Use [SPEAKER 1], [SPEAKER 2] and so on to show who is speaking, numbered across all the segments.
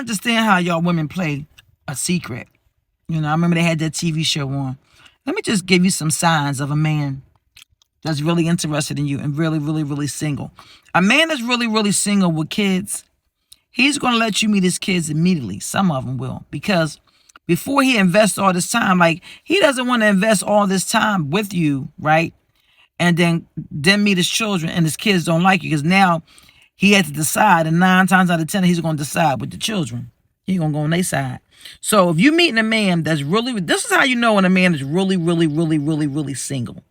[SPEAKER 1] understand how y'all women play a secret. I remember they had that TV show on. Let me just give you some signs of a man that's really interested in you and really, really, really single. A man that's really, really single with kids, he's going to let you meet his kids immediately. Some of them will. Because before he invests all this time, like, he doesn't want to invest all this time with you, right? And then meet his children and his kids don't like you, because now he had to decide, and 9 times out of 10, he's going to decide with the children. He's going to go on their side. So if you're meeting a man that's really, this is how you know when a man is really, really, really, really, really single.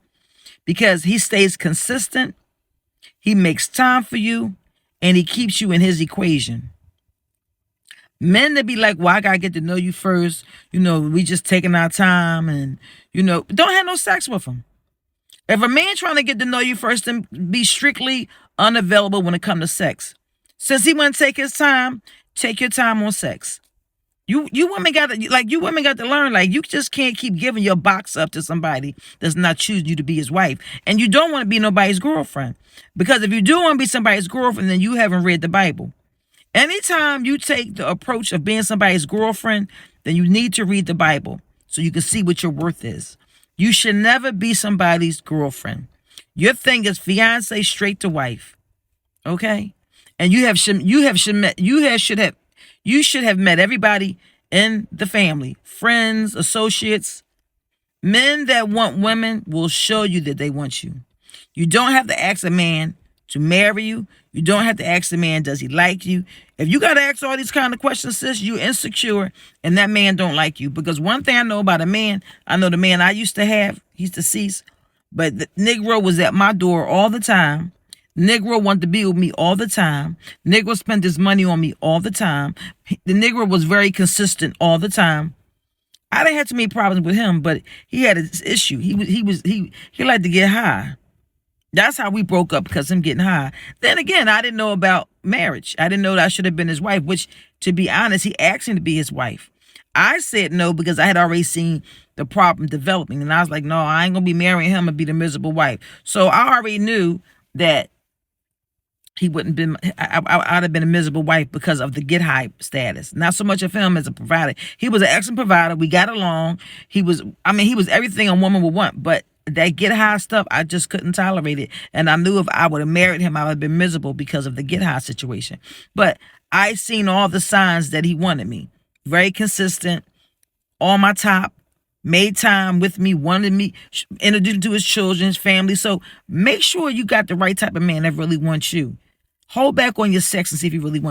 [SPEAKER 1] Because he stays consistent, he makes time for you, and he keeps you in his equation. Men that be like, well, I got to get to know you first. We just taking our time, and, don't have no sex with him. If a man trying to get to know you first, then be strictly unavailable when it comes to sex. Since he want to take his time, take your time on sex. You women got to learn, like, you just can't keep giving your box up to somebody that's not choosing you to be his wife. And you don't want to be nobody's girlfriend. Because if you do want to be somebody's girlfriend, then you haven't read the Bible. Anytime you take the approach of being somebody's girlfriend, then you need to read the Bible so you can see what your worth is. You should never be somebody's girlfriend. Your thing is fiance straight to wife. Okay? And you should have met everybody in the family, friends, associates. Men that want women will show you that they want you. You don't have to ask a man to marry you. You don't have to ask the man, does he like you? If you got to ask all these kind of questions, sis, you insecure, and that man don't like you. Because one thing I know about a man, I know the man I used to have, he's deceased, but the Negro was at my door all the time. Negro wanted to be with me all the time. Negro spent his money on me all the time. The Negro was very consistent all the time. I didn't have too many problems with him, but he had his issue. He liked to get high. That's how we broke up, because him getting high. Then again, I didn't know about marriage. I didn't know that I should have been his wife, which, to be honest, he asked me to be his wife. I said no because I had already seen the problem developing. And I was like, no, I ain't going to be marrying him and be the miserable wife. So I already knew that he wouldn't been, I'd have been a miserable wife because of the get high status. Not so much of him as a provider. He was an excellent provider. We got along. He was everything a woman would want, but that get high stuff, I just couldn't tolerate it. And I knew if I would have married him, I would have been miserable because of the get high situation. But I seen all the signs that he wanted me. Very consistent, on my top, made time with me, wanted me, introduced me to his children, his family. So make sure you got the right type of man that really wants you. Hold back on your sex and see if you really want